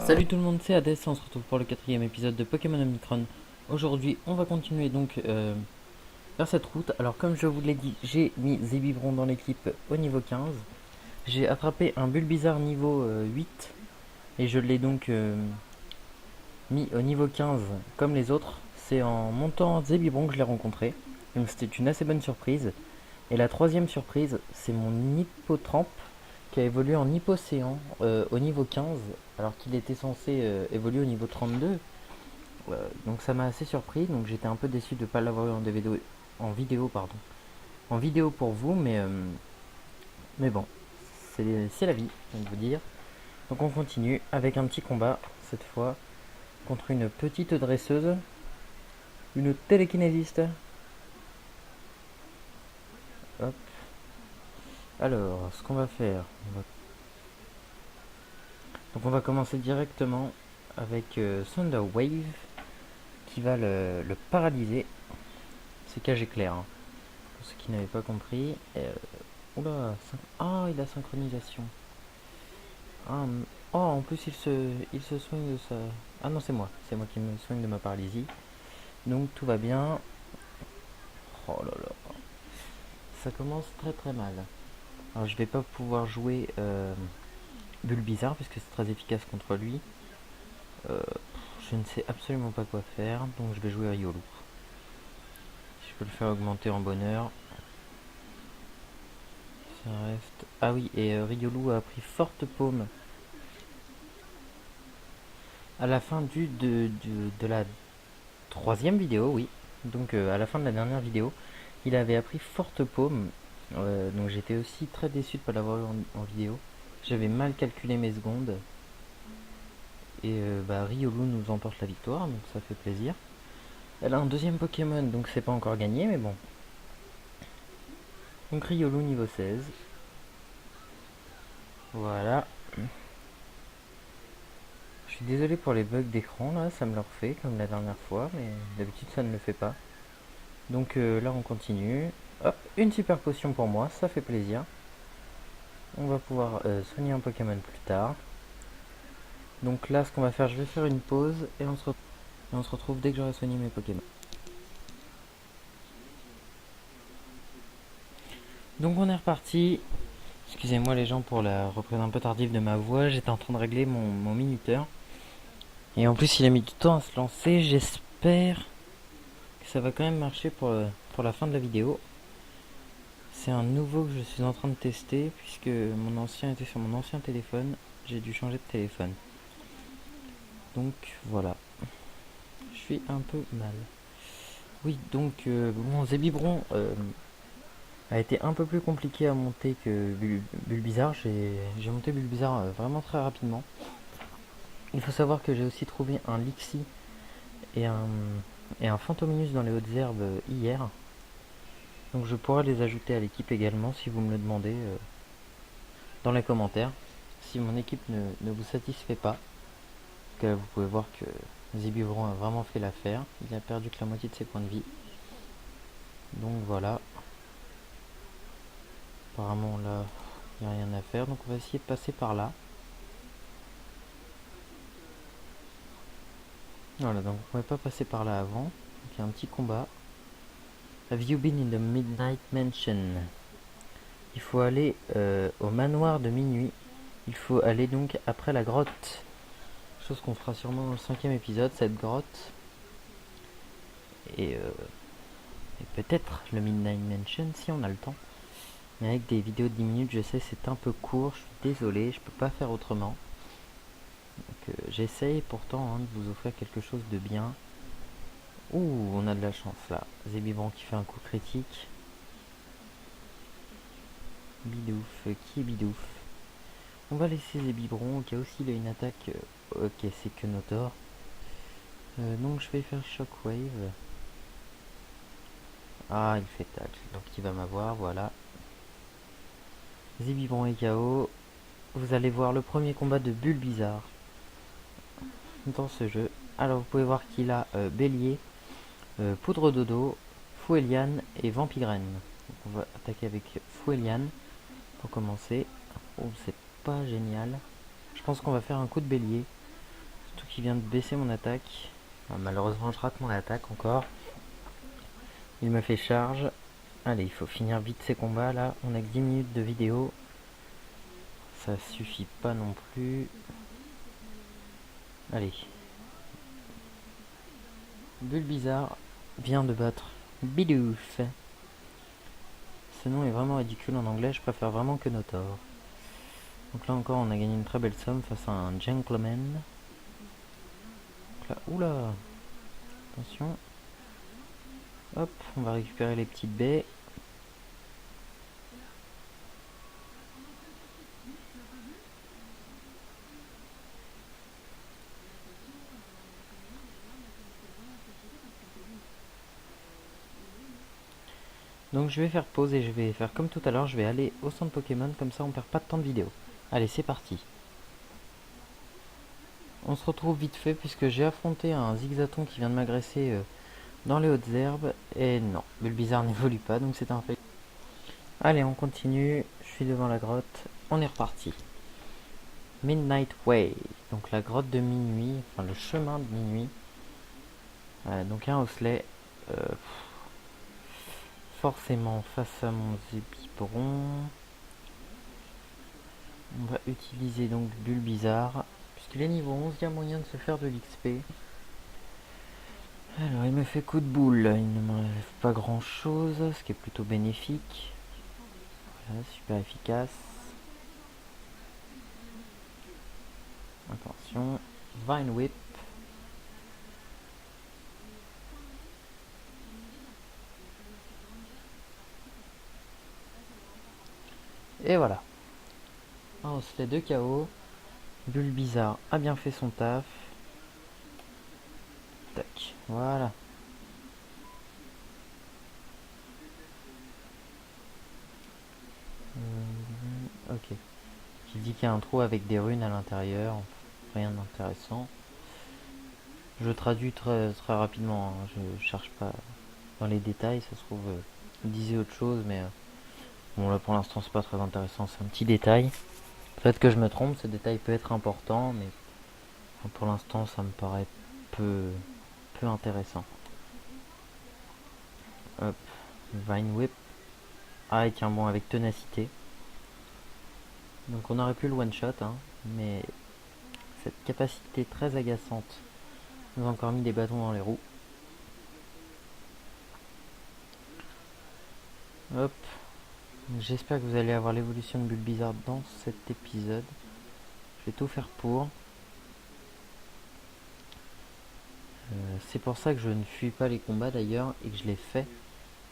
Salut tout le monde, c'est Hades, on se retrouve pour le quatrième épisode de Pokémon Omicron. Aujourd'hui, on va continuer donc vers cette route. Alors comme je vous l'ai dit, j'ai mis Zébibron dans l'équipe au niveau 15. J'ai attrapé un Bulbizarre niveau 8 et je l'ai donc mis au niveau 15 comme les autres. C'est en montant Zébibron que je l'ai rencontré. Donc c'était une assez bonne surprise. Et la troisième surprise, c'est mon Hippotrampe qui a évolué en Hippocéan au niveau 15 alors qu'il était censé évoluer au niveau 32. Donc ça m'a assez surpris, donc j'étais un peu déçu de ne pas l'avoir eu en vidéo, pardon. En vidéo pour vous, mais bon, c'est la vie, on peut vous dire. Donc on continue avec un petit combat, cette fois, contre une petite dresseuse, une télékinésiste. Hop. Alors, ce qu'on va faire, donc on va commencer directement avec Thunder Wave, qui va le paralyser. C'est cage éclair, hein, pour ceux qui n'avaient pas compris. Oula, il a synchronisation. Ah, oh, en plus il se soigne de sa... Ah non, c'est moi qui me soigne de ma paralysie. Donc tout va bien. Oh là là, ça commence très très mal. Alors je vais pas pouvoir jouer Bulbizarre puisque c'est très efficace contre lui. Euh, je ne sais absolument pas quoi faire, donc je vais jouer Riolu. Si je peux le faire augmenter en bonheur. Ça reste... Ah oui, et Riolu a pris forte paume à la fin de la troisième vidéo, oui. Donc à la fin de la dernière vidéo, il avait appris forte paume. Donc j'étais aussi très déçu de ne pas l'avoir eu en vidéo. J'avais mal calculé mes secondes. Et Riolu nous emporte la victoire, donc ça fait plaisir. Elle a un deuxième Pokémon, donc c'est pas encore gagné, mais bon. Donc Riolu niveau 16. Voilà. Je suis désolé pour les bugs d'écran, là, ça me le refait comme la dernière fois, mais d'habitude ça ne le fait pas. Donc là on continue. Hop, une super potion pour moi, ça fait plaisir. On va pouvoir soigner un Pokémon plus tard. Donc là ce qu'on va faire, je vais faire une pause et on se retrouve dès que j'aurai soigné mes Pokémon. Donc on est reparti. Excusez-moi les gens pour la reprise un peu tardive de ma voix, j'étais en train de régler mon minuteur. Et en plus il a mis du temps à se lancer, j'espère que ça va quand même marcher pour la fin de la vidéo. C'est un nouveau que je suis en train de tester puisque mon ancien était sur mon ancien téléphone. J'ai dû changer de téléphone. Donc voilà. Je suis un peu mal. Oui, donc mon Zébibron a été un peu plus compliqué à monter que Bulbizarre. J'ai monté Bulbizarre vraiment très rapidement. Il faut savoir que j'ai aussi trouvé un Lixie et un Fantominus dans les hautes herbes hier. Donc je pourrais les ajouter à l'équipe également si vous me le demandez dans les commentaires. Si mon équipe ne vous satisfait pas, que vous pouvez voir que Zébibron a vraiment fait l'affaire. Il a perdu que la moitié de ses points de vie. Donc voilà. Apparemment là, il n'y a rien à faire. Donc on va essayer de passer par là. Voilà, donc on ne pouvait pas passer par là avant. Donc il y a un petit combat. Have you been in the Midnight Mansion? Il faut aller au manoir de minuit. Il faut aller donc après la grotte. Chose qu'on fera sûrement dans le cinquième épisode, cette grotte. Et peut-être le Midnight Mansion si on a le temps. Mais avec des vidéos de 10 minutes, je sais c'est un peu court, je suis désolé, je peux pas faire autrement. Donc j'essaye pourtant de vous offrir quelque chose de bien. Ouh, on a de la chance là. Zébibron qui fait un coup critique. Bidouf, qui est Bidouf? On va laisser Zébibron qui a aussi il a une attaque. Ok, c'est que Notor. Donc je vais faire Shockwave. Ah, il fait tacle, donc il va m'avoir, voilà. Zébibron est KO. Vous allez voir le premier combat de Bulbizarre dans ce jeu. Alors vous pouvez voir qu'il a Bélier, Poudre Dodo, Foueliane et Vampigraine. Donc on va attaquer avec Foueliane pour commencer. Oh, c'est pas génial. Je pense qu'on va faire un coup de Bélier. Surtout qu'il vient de baisser mon attaque. Malheureusement, je rate mon attaque encore. Il me fait charge. Allez, il faut finir vite ces combats là. On a que 10 minutes de vidéo. Ça suffit pas non plus. Allez. Bulbizarre vient de battre Bidoof. Ce nom est vraiment ridicule en anglais, je préfère vraiment que Notor. Donc là encore, on a gagné une très belle somme face à un gentleman. Donc là, oula. Attention. Hop, on va récupérer les petites baies. Donc je vais faire pause et je vais faire comme tout à l'heure, je vais aller au centre Pokémon, comme ça on perd pas de temps de vidéo. Allez, c'est parti. On se retrouve vite fait puisque j'ai affronté un Zigzaton qui vient de m'agresser dans les hautes herbes. Et non, Bulbizarre n'évolue pas, donc c'est un fait. Allez, on continue. Je suis devant la grotte. On est reparti. Midnight Way. Donc la grotte de minuit. Enfin, le chemin de minuit. Donc un osselet. Forcément face à mon Zébibron. On va utiliser donc Bulbizarre. Puisqu'il est niveau 11, il y a moyen de se faire de l'XP. Alors il me fait coup de boule. Il ne m'enlève pas grand chose. Ce qui est plutôt bénéfique. Voilà, super efficace. Attention. Vine Whip. Et voilà. Un osselet de KO. Bulbizarre a bien fait son taf. Tac, voilà. Ok. Qui dit qu'il y a un trou avec des runes à l'intérieur. Rien d'intéressant. Je traduis très rapidement. Hein. Je cherche pas dans les détails. Ça se trouve, il disait autre chose, mais bon là pour l'instant c'est pas très intéressant. C'est un petit détail. Peut-être que je me trompe. Ce détail peut être important, mais pour l'instant ça me paraît peu intéressant. Hop, Vine Whip. Ah, il tient bon avec ténacité. Donc on aurait pu le one shot, hein, mais cette capacité très agaçante nous a encore mis des bâtons dans les roues. Hop. J'espère que vous allez avoir l'évolution de Bulbizarre dans cet épisode. Je vais tout faire pour. C'est pour ça que je ne fuis pas les combats d'ailleurs et que je les fais.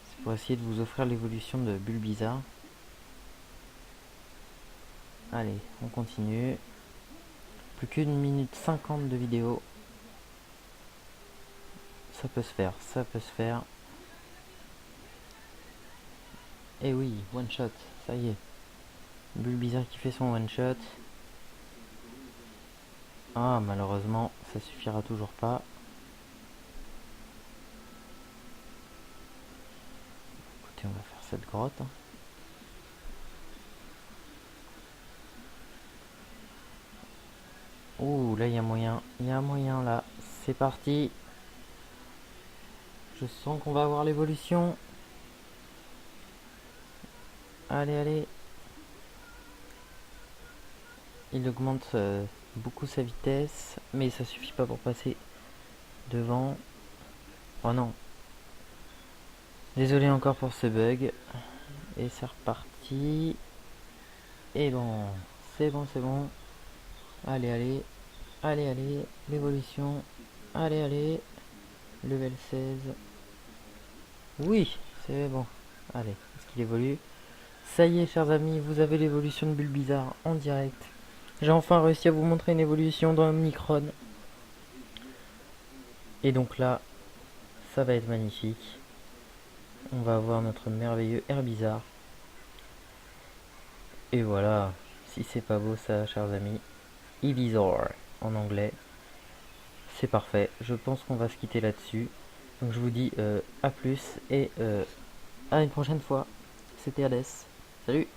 C'est pour essayer de vous offrir l'évolution de Bulbizarre. Allez, on continue. Plus qu'une minute 50 de vidéo. Ça peut se faire, ça peut se faire. Et oui, one shot, ça y est. Bulbizarre qui fait son one shot. Ah, malheureusement, ça suffira toujours pas. Écoutez, on va faire cette grotte. Hein. Ouh, là il y a moyen là. C'est parti. Je sens qu'on va avoir l'évolution. Allez, allez. Il augmente beaucoup sa vitesse, mais ça suffit pas pour passer devant. Oh non. Désolé encore pour ce bug. Et c'est reparti. Et bon, c'est bon, c'est bon. Allez, allez. Allez, allez. L'évolution. Allez, allez. Level 16. Oui, c'est bon. Allez, est-ce qu'il évolue? Ça y est, chers amis, vous avez l'évolution de Bulbizarre en direct. J'ai enfin réussi à vous montrer une évolution dans Omnicron. Et donc là, ça va être magnifique. On va avoir notre merveilleux Herbizarre. Et voilà, si c'est pas beau ça, chers amis, Ivysaur en anglais. C'est parfait, je pense qu'on va se quitter là-dessus. Donc je vous dis à plus et à une prochaine fois. C'était Hades. Salut!